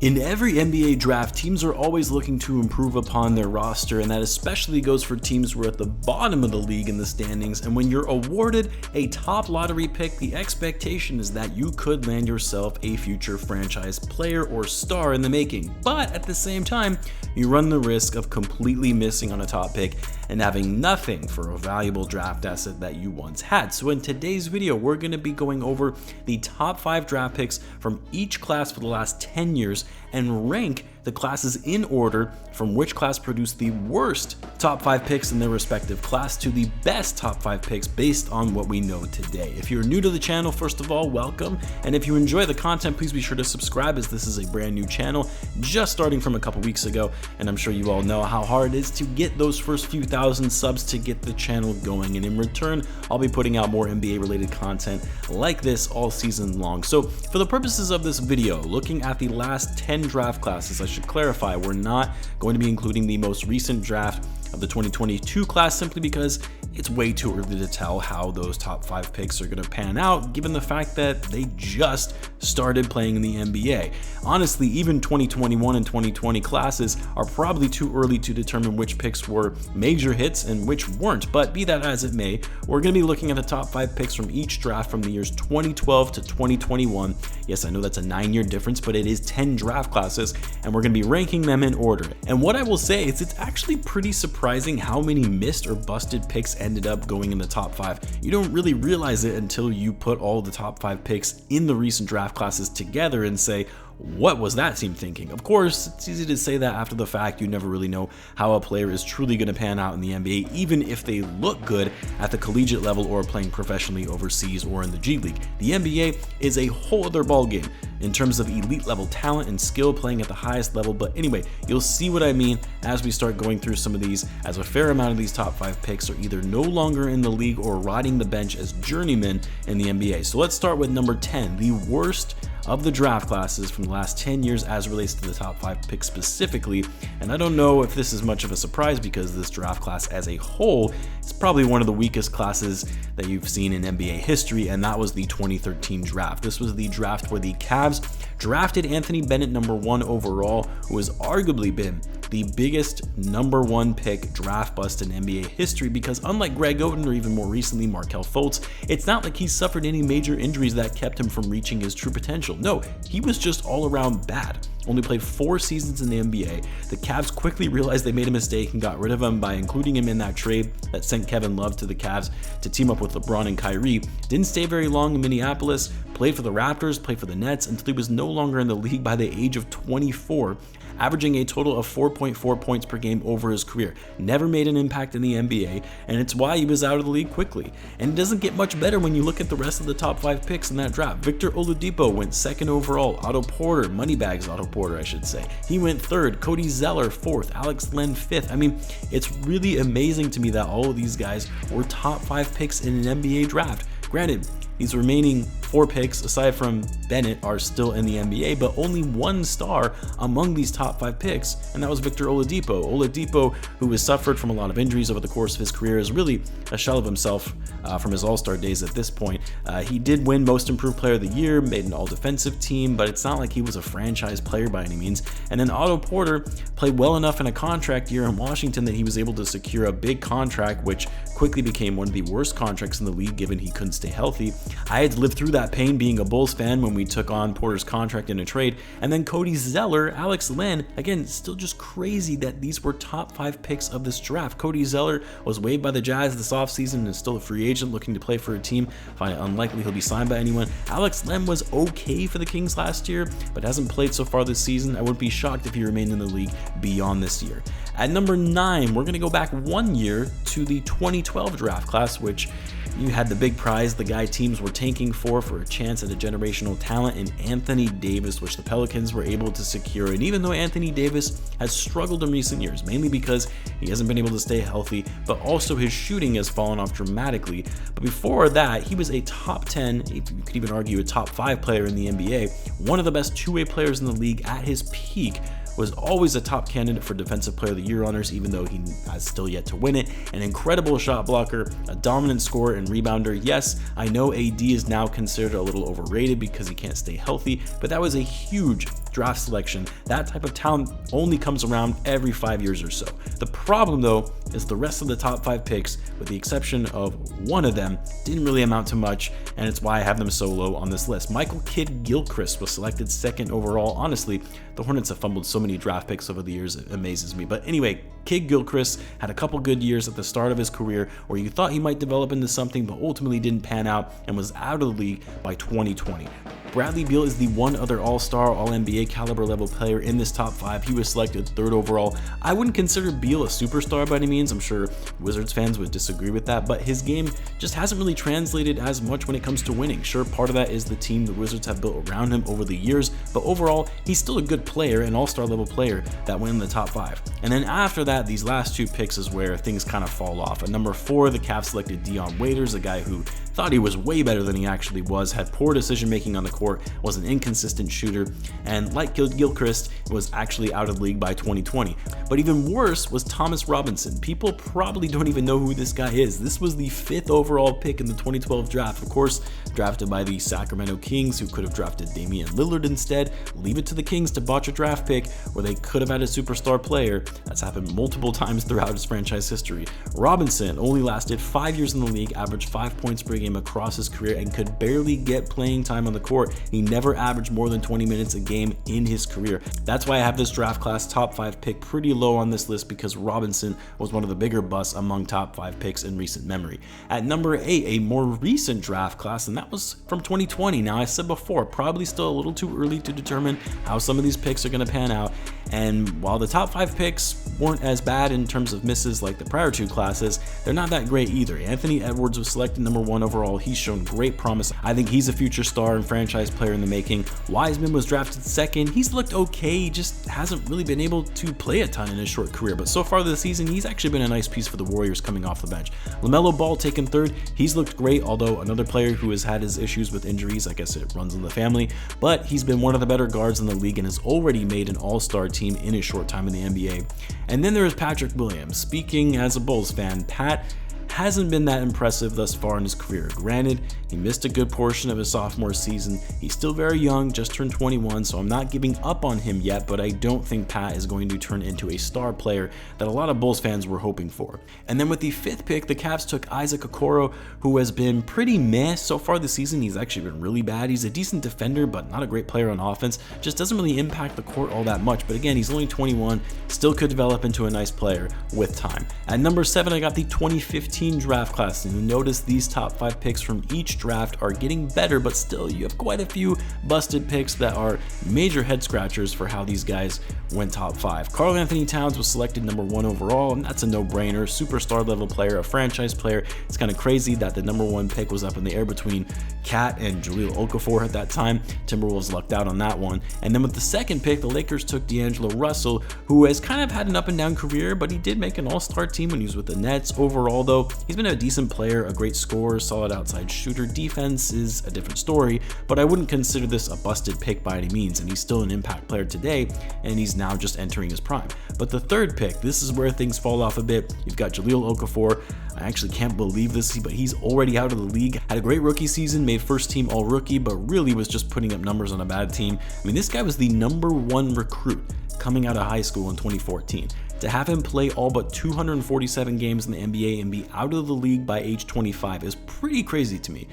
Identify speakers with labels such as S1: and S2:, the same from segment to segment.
S1: In every NBA draft, teams are always looking to improve upon their roster, and that especially goes for teams who are at the bottom of the league in the standings. And when you're awarded a top lottery pick, the expectation is that you could land yourself a future franchise player or star in the making. But at the same time, you run the risk of completely missing on a top pick and having nothing for a valuable draft asset that you once had. So in today's video, we're going to be going over the top 5 draft picks from each class for the last 10 years and rank the classes in order from which class produced the worst top 5 picks in their respective class to the best top 5 picks based on what we know today. If you're new to the channel, first of all, welcome. And if you enjoy the content, please be sure to subscribe, as this is a brand new channel just starting from a couple weeks ago. And I'm sure you all know how hard it is to get those first few thousand subs to get the channel going. And in return, I'll be putting out more NBA related content like this all season long. So for the purposes of this video, looking at the last 10 draft classes, I should clarify, we're not going to be including the most recent draft of the 2022 class simply because it's way too early to tell how those top 5 picks are going to pan out, given the fact that they just started playing in the NBA. Honestly, even 2021 and 2020 classes are probably too early to determine which picks were major hits and which weren't, but be that as it may, we're going to be looking at the top 5 picks from each draft from the years 2012 to 2021. Yes, I know that's a 9-year difference, but it is 10 draft classes, and we're going to be ranking them in order. And what I will say is it's actually pretty surprising how many missed or busted picks ended up going in the top 5. You don't really realize it until you put all the top 5 picks in the recent draft classes together and say, what was that team thinking? Of course, it's easy to say that after the fact. You never really know how a player is truly going to pan out in the NBA, even if they look good at the collegiate level or playing professionally overseas or in the G League. The NBA is a whole other ballgame in terms of elite level talent and skill playing at the highest level. But anyway, you'll see what I mean as we start going through some of these, as a fair amount of these top 5 picks are either no longer in the league or riding the bench as journeymen in the NBA. So let's start with number 10, the worst of the draft classes from the last 10 years as relates to the top 5 picks specifically. And I don't know if this is much of a surprise because this draft class as a whole is probably one of the weakest classes that you've seen in NBA history, and that was the 2013 draft. This was the draft where the Cavs drafted Anthony Bennett number 1 overall, who has arguably been the biggest number 1 pick draft bust in NBA history, because unlike Greg Oden or even more recently Markelle Fultz, it's not like he suffered any major injuries that kept him from reaching his true potential. No, he was just all around bad. Only played 4 seasons in the NBA. The Cavs quickly realized they made a mistake and got rid of him by including him in that trade that sent Kevin Love to the Cavs to team up with LeBron and Kyrie. Didn't stay very long in Minneapolis, played for the Raptors, played for the Nets until he was no longer in the league by the age of 24. Averaging a total of 4.4 points per game over his career. Never made an impact in the NBA, and it's why he was out of the league quickly. And it doesn't get much better when you look at the rest of the top 5 picks in that draft. Victor Oladipo went 2nd overall. Otto Porter, Moneybags Otto Porter, I should say. He went 3rd. Cody Zeller 4th. Alex Len 5th. I mean, it's really amazing to me that all of these guys were top 5 picks in an NBA draft. Granted, these remaining 4 picks, aside from Bennett, are still in the NBA, but only 1 star among these top 5 picks, and that was Victor Oladipo. Oladipo, who has suffered from a lot of injuries over the course of his career, is really a shell of himself from his All-Star days at this point. He did win Most Improved Player of the Year, made an All-Defensive team, but it's not like he was a franchise player by any means. And then Otto Porter played well enough in a contract year in Washington that he was able to secure a big contract, which quickly became one of the worst contracts in the league given he couldn't stay healthy. I had to live through that pain being a Bulls fan when we took on Porter's contract in a trade. And then Cody Zeller, Alex Len, again, still just crazy that these were top 5 picks of this draft. Cody Zeller was waived by the Jazz this offseason and is still a free agent looking to play for a team. Find it unlikely he'll be signed by anyone. Alex Len was okay for the Kings last year, but hasn't played so far this season. I wouldn't be shocked if he remained in the league beyond this year. At number 9, we're going to go back 1 year to the 2012 draft class, which you had the big prize the guy teams were tanking for a chance at a generational talent in Anthony Davis, which the Pelicans were able to secure. And even though Anthony Davis has struggled in recent years, mainly because he hasn't been able to stay healthy, but also his shooting has fallen off dramatically. But before that, he was a top 10, you could even argue a top 5 player in the NBA, one of the best two-way players in the league at his peak, was always a top candidate for Defensive Player of the Year honors, even though he has still yet to win it. An incredible shot blocker, a dominant scorer and rebounder. Yes, I know AD is now considered a little overrated because he can't stay healthy, but that was a huge draft selection. That type of talent only comes around every 5 years or so. The problem though is the rest of the top 5 picks, with the exception of one of them, didn't really amount to much, and it's why I have them so low on this list. Michael Kidd-Gilchrist was selected 2nd overall. Honestly, the Hornets have fumbled so many draft picks over the years, it amazes me. But anyway, Kidd-Gilchrist had a couple good years at the start of his career where you thought he might develop into something, but ultimately didn't pan out and was out of the league by 2020. Bradley Beal is the one other All-Star, All-NBA caliber level player in this top 5. He was selected 3rd overall. I wouldn't consider Beal a superstar by any means. I'm sure Wizards fans would disagree with that, but his game just hasn't really translated as much when it comes to winning. Sure, part of that is the team the Wizards have built around him over the years, but overall, he's still a good player, an All-Star level player that went in the top 5. And then after that, these last 2 picks is where things kind of fall off. At number 4, the Cavs selected Dion Waiters, a guy who thought he was way better than he actually was, had poor decision making on the court, was an inconsistent shooter, and like Gilchrist, was actually out of the league by 2020. But even worse was Thomas Robinson. People probably don't even know who this guy is. This was the 5th overall pick in the 2012 draft, of course, drafted by the Sacramento Kings, who could have drafted Damian Lillard instead. Leave it to the Kings to botch a draft pick where they could have had a superstar player. That's happened multiple times throughout his franchise history. Robinson only lasted 5 years in the league, averaged 5 points per game across his career, and could barely get playing time on the court. He never averaged more than 20 minutes a game in his career. That's why I have this draft class top 5 pick pretty low on this list, because Robinson was one of the bigger busts among top 5 picks in recent memory. At number 8, a more recent draft class, and that was from 2020. Now, I said before, probably still a little too early to determine how some of these picks are going to pan out, and while the top 5 picks weren't as bad in terms of misses like the prior 2 classes, they're not that great either. Anthony Edwards was selected number 1 overall. He's shown great promise. I think he's a future star and franchise player in the making. Wiseman was drafted 2nd. He's looked okay, he just hasn't really been able to play a ton in his short career, but so far this season, he's actually been a nice piece for the Warriors coming off the bench. LaMelo Ball taken 3rd. He's looked great, although another player who has had his issues with injuries. I guess it runs in the family, but he's been one of the better guards in the league and has already made an all-star team in his short time in the NBA. And then there is Patrick Williams. Speaking as a Bulls fan, Pat hasn't been that impressive thus far in his career. Granted, he missed a good portion of his sophomore season. He's still very young, just turned 21, so I'm not giving up on him yet, but I don't think Pat is going to turn into a star player that a lot of Bulls fans were hoping for. And then with the 5th pick, the Cavs took Isaac Okoro, who has been pretty meh so far this season. He's actually been really bad. He's a decent defender, but not a great player on offense. Just doesn't really impact the court all that much, but again, he's only 21, still could develop into a nice player with time. At number 7, I got the 2015 draft class, and you notice these top 5 picks from each draft are getting better, but still you have quite a few busted picks that are major head scratchers for how these guys went top 5. Karl Anthony Towns was selected number 1 overall, and that's a no-brainer. Superstar level player, a franchise player. It's kind of crazy that the number 1 pick was up in the air between Cat and Jahlil Okafor at that time. Timberwolves lucked out on that one. And then with the 2nd pick, the Lakers took D'Angelo Russell, who has kind of had an up and down career, but he did make an all-star team when he was with the Nets. Overall though, he's been a decent player, a great scorer, solid outside shooter. Defense is a different story, but I wouldn't consider this a busted pick by any means, and he's still an impact player today, and he's now just entering his prime. But the 3rd pick, this is where things fall off a bit. You've got Jahlil Okafor. I actually can't believe this, but he's already out of the league. Had a great rookie season, made first team all rookie, but really was just putting up numbers on a bad team. I mean, this guy was the number 1 recruit coming out of high school in 2014. To have him play all but 247 games in the NBA and be out of the league by age 25 is pretty crazy to me.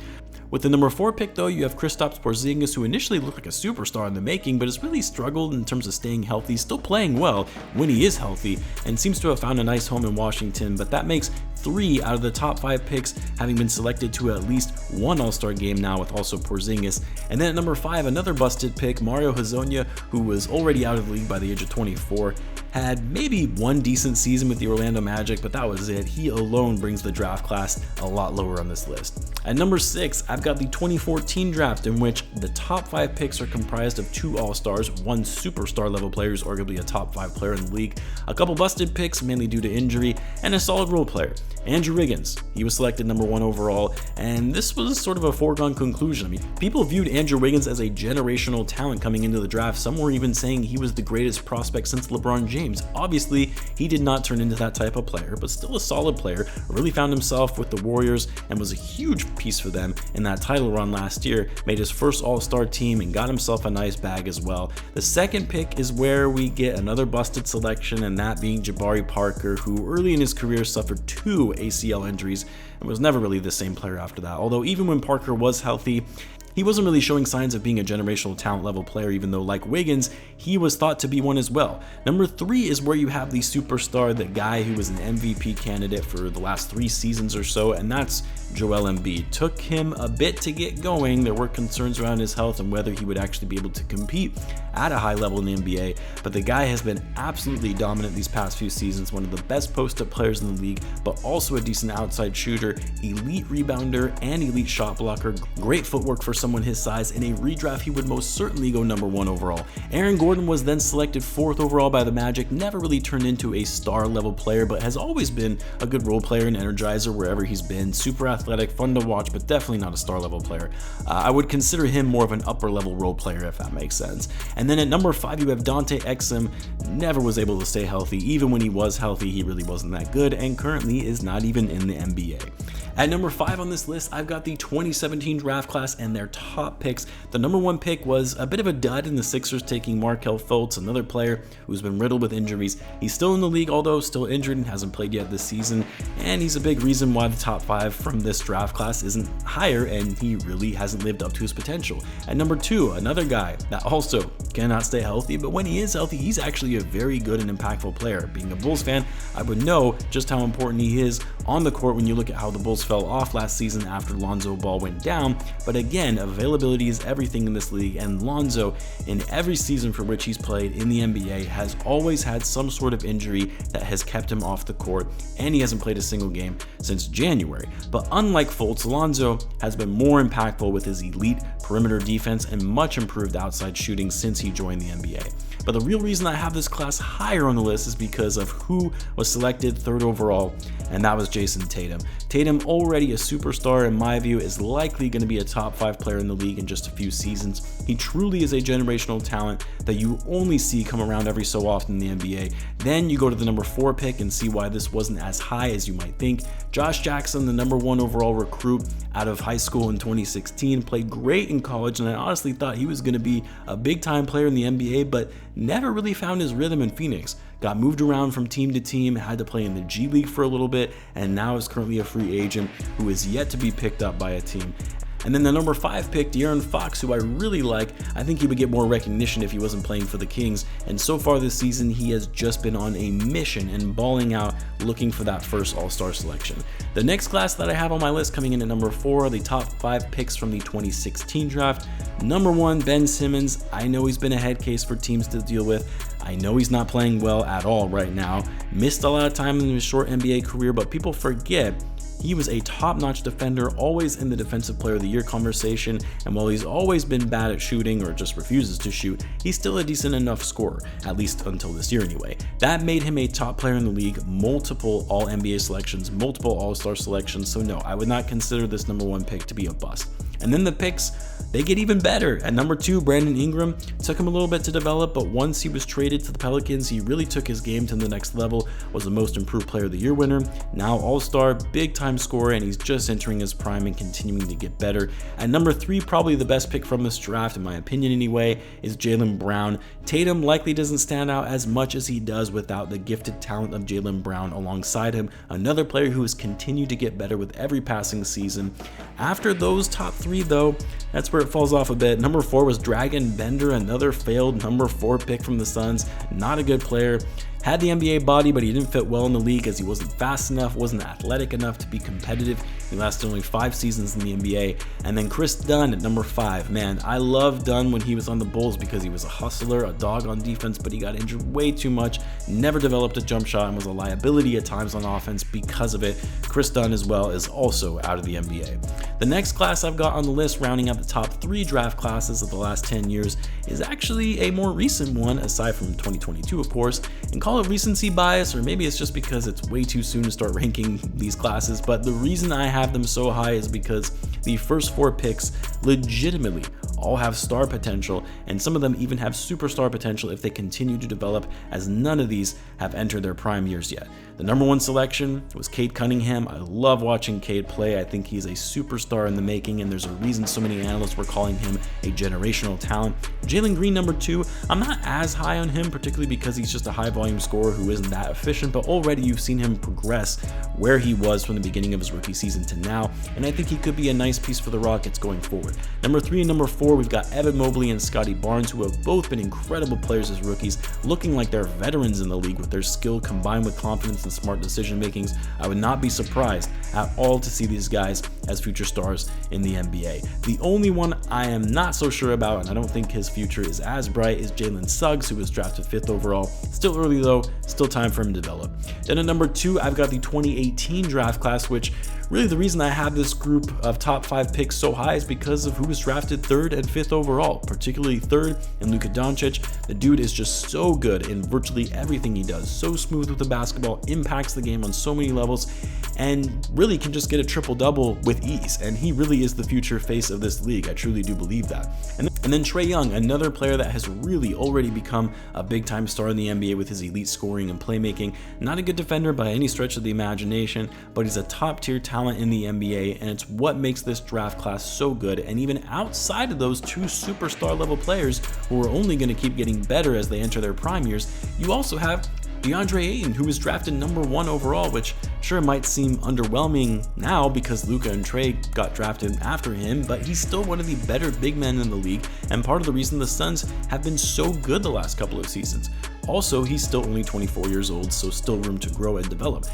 S1: With the number 4 pick though, you have Kristaps Porzingis, who initially looked like a superstar in the making, but has really struggled in terms of staying healthy, still playing well when he is healthy, and seems to have found a nice home in Washington, but that makes 3 out of the top 5 picks having been selected to at least 1 All-Star game now, with also Porzingis. And then at number 5, another busted pick, Mario Hezonja, who was already out of the league by the age of 24, had maybe 1 decent season with the Orlando Magic, but that was it. He alone brings the draft class a lot lower on this list. At number 6, I've got the 2014 draft, in which the top 5 picks are comprised of 2 All-Stars, 1 superstar level player who's arguably a top 5 player in the league, a couple busted picks mainly due to injury, and a solid role player. Andrew Wiggins, he was selected number 1 overall, and this was sort of a foregone conclusion. I mean, people viewed Andrew Wiggins as a generational talent coming into the draft. Some were even saying he was the greatest prospect since LeBron James. Obviously, he did not turn into that type of player, but still a solid player, really found himself with the Warriors and was a huge piece for them in that title run last year, made his first All-Star team and got himself a nice bag as well. The second pick is where we get another busted selection, and that being Jabari Parker, who early in his career suffered 2 ACL injuries and was never really the same player after that. Although even when Parker was healthy, he wasn't really showing signs of being a generational talent level player, even though, like Wiggins, he was thought to be one as well. Number 3 is where you have the superstar, the guy who was an MVP candidate for the last 3 seasons or so, and that's Joel Embiid. Took him a bit to get going. There were concerns around his health and whether he would actually be able to compete at a high level in the NBA, but the guy has been absolutely dominant these past few seasons, one of the best post-up players in the league, but also a decent outside shooter, elite rebounder, and elite shot blocker. Great footwork for someone his size. In a redraft, he would most certainly go number 1 overall. Aaron Gordon was then selected 4th overall by the Magic, never really turned into a star level player, but has always been a good role player and energizer wherever he's been. Super athletic, fun to watch, but definitely not a star level player. I would consider him more of an upper level role player, if that makes sense. And then at number 5, you have Dante Exum. Never was able to stay healthy. Even when he was healthy, he really wasn't that good, and currently is not even in the NBA. At number 5 on this list, I've got the 2017 draft class and their top picks. The number 1 pick was a bit of a dud in the Sixers, taking Markelle Fultz, another player who's been riddled with injuries. He's still in the league, although still injured and hasn't played yet this season, and he's a big reason why the top 5 from this draft class isn't higher, and he really hasn't lived up to his potential. At number 2, another guy that also cannot stay healthy, but when he is healthy, he's actually a very good and impactful player. Being a Bulls fan, I would know just how important he is on the court when you look at how the Bulls fell off last season after Lonzo Ball went down. But again, availability is everything in this league, and Lonzo, in every season for which he's played in the NBA, has always had some sort of injury that has kept him off the court, and he hasn't played a single game since January. But unlike Fultz, Lonzo has been more impactful with his elite perimeter defense and much improved outside shooting since he joined the NBA. But the real reason I have this class higher on the list is because of who was selected 3rd overall, and that was Jason Tatum. Tatum, already a superstar in my view, is likely going to be a top 5 player in the league in just a few seasons. He truly is a generational talent that you only see come around every so often in the NBA. Then you go to the number 4 pick and see why this wasn't as high as you might think. Josh Jackson, the number 1 overall recruit out of high school in 2016, played great in college, and I honestly thought he was going to be a big time player in the NBA, but never really found his rhythm in Phoenix. Got moved around from team to team, had to play in the G League for a little bit, and now is currently a free agent who is yet to be picked up by a team. And then the number 5 pick, De'Aaron Fox, who I really like. I think he would get more recognition if he wasn't playing for the Kings. And so far this season, he has just been on a mission and balling out, looking for that first All-Star selection. The next class that I have on my list coming in at number 4 are the top 5 picks from the 2016 draft. Number 1, Ben Simmons. I know he's been a head case for teams to deal with. I know he's not playing well at all right now. Missed a lot of time in his short NBA career, but people forget he was a top-notch defender, always in the Defensive Player of the Year conversation, and while he's always been bad at shooting or just refuses to shoot, he's still a decent enough scorer, at least until this year anyway. That made him a top player in the league, multiple All-NBA selections, multiple All-Star selections, so no, I would not consider this number 1 pick to be a bust. And then the picks, they get even better. At number 2, Brandon Ingram. Took him a little bit to develop, but once he was traded to the Pelicans, he really took his game to the next level, was the most improved player of the year winner, now All-Star, big time scorer, and he's just entering his prime and continuing to get better. At number 3, probably the best pick from this draft, in my opinion anyway, is Jaylen Brown. Tatum likely doesn't stand out as much as he does without the gifted talent of Jaylen Brown alongside him, another player who has continued to get better with every passing season. After those top 3 though, that's where it falls off a bit. Number 4 was Dragon Bender, another failed number 4 pick from the Suns. Not a good player. Had the NBA body, but he didn't fit well in the league as he wasn't fast enough, wasn't athletic enough to be competitive. He lasted only 5 seasons in the NBA. And then Chris Dunn at number 5. Man, I loved Dunn when he was on the Bulls because he was a hustler, a dog on defense, but he got injured way too much, never developed a jump shot, and was a liability at times on offense because of it. Chris Dunn as well is also out of the NBA. The next class I've got on the list, rounding out the top 3 draft classes of the last 10 years, is actually a more recent one, aside from 2022 of course. In college call it recency bias, or maybe it's just because it's way too soon to start ranking these classes, but the reason I have them so high is because the first 4 picks legitimately all have star potential, and some of them even have superstar potential if they continue to develop, as none of these have entered their prime years yet. The number 1 selection was Cade Cunningham. I love watching Cade play. I think he's a superstar in the making, and there's a reason so many analysts were calling him a generational talent. Jalen Green, number 2, I'm not as high on him, particularly because he's just a high volume scorer who isn't that efficient, but already you've seen him progress where he was from the beginning of his rookie season to now, and I think he could be a nice piece for the Rockets going forward. Number 3 and number 4, we've got Evan Mobley and Scotty Barnes, who have both been incredible players as rookies, looking like they're veterans in the league with their skill combined with confidence and smart decision makings. I would not be surprised at all to see these guys as future stars in the NBA. The only one I am not so sure about, and I don't think his future is as bright, is Jalen Suggs, who was drafted 5th overall. Still early though, still time for him to develop. Then at number 2, I've got the 2018 draft class, which really the reason I have this group of top 5 picks so high is because of who was drafted 3rd and 5th overall, particularly 3rd in Luka Doncic. The dude is just so good in virtually everything he does, so smooth with the basketball, impacts the game on so many levels, and really can just get a triple-double with ease, and he really is the future face of this league. I truly do believe that. And then Trae Young, another player that has really already become a big-time star in the NBA with his elite scoring and playmaking. Not a good defender by any stretch of the imagination, but he's a top-tier talent in the NBA, and it's what makes this draft class so good. And even outside of those 2 superstar level players who are only going to keep getting better as they enter their prime years, you also have DeAndre Ayton, who was drafted number 1 overall, which sure might seem underwhelming now because Luka and Trae got drafted after him, but he's still one of the better big men in the league, and part of the reason the Suns have been so good the last couple of seasons. Also, he's still only 24 years old, so still room to grow and develop.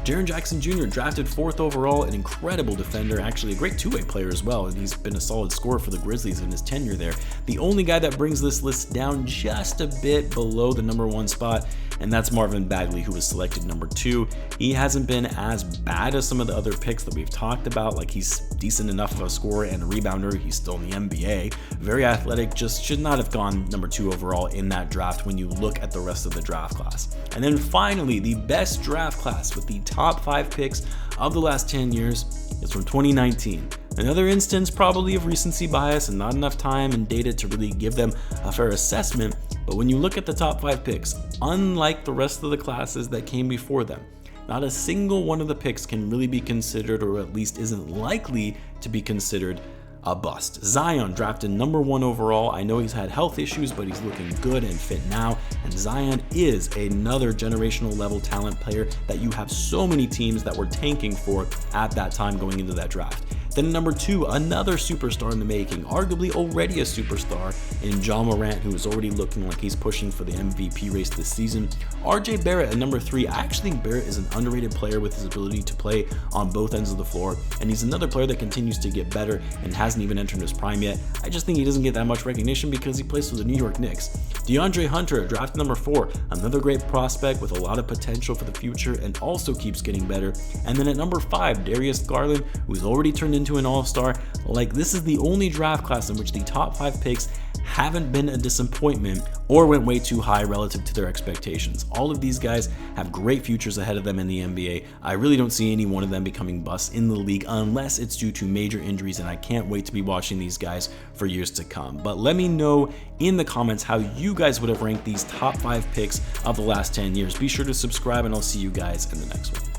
S1: Jaren Jackson Jr. drafted 4th overall, an incredible defender, actually a great two-way player as well, and he's been a solid scorer for the Grizzlies in his tenure there. The only guy that brings this list down just a bit below the number 1 spot, and that's Marvin Bagley, who was selected number 2. He hasn't been as bad as some of the other picks that we've talked about, like he's decent enough of a scorer and a rebounder. He's still in the NBA, very athletic, just should not have gone number 2 overall in that draft when you look at the rest of the draft class. And then finally, the best draft class with the top 5 picks of the last 10 years is from 2019. Another instance probably of recency bias and not enough time and data to really give them a fair assessment, but when you look at the top 5 picks, unlike the rest of the classes that came before them, not a single one of the picks can really be considered, or at least isn't likely to be considered, a bust. Zion drafted number 1 overall. I know he's had health issues, but he's looking good and fit now, and Zion is another generational level talent player that you have so many teams that were tanking for at that time going into that draft. Then number 2, another superstar in the making, arguably already a superstar in Ja Morant, who is already looking like he's pushing for the MVP race this season. RJ Barrett at number 3. I actually think Barrett is an underrated player with his ability to play on both ends of the floor, and he's another player that continues to get better and hasn't even entered his prime yet. I just think he doesn't get that much recognition because he plays for the New York Knicks. DeAndre Hunter, drafted number 4, another great prospect with a lot of potential for the future and also keeps getting better. And then at number 5, Darius Garland, who's already turned into an all-star. Like, this is the only draft class in which the top 5 picks haven't been a disappointment or went way too high relative to their expectations. All of these guys have great futures ahead of them in the NBA. I really don't see any one of them becoming busts in the league unless it's due to major injuries, and I can't wait to be watching these guys for years to come. But let me know in the comments how you guys would have ranked these top 5 picks of the last 10 years. Be sure to subscribe, and I'll see you guys in the next one.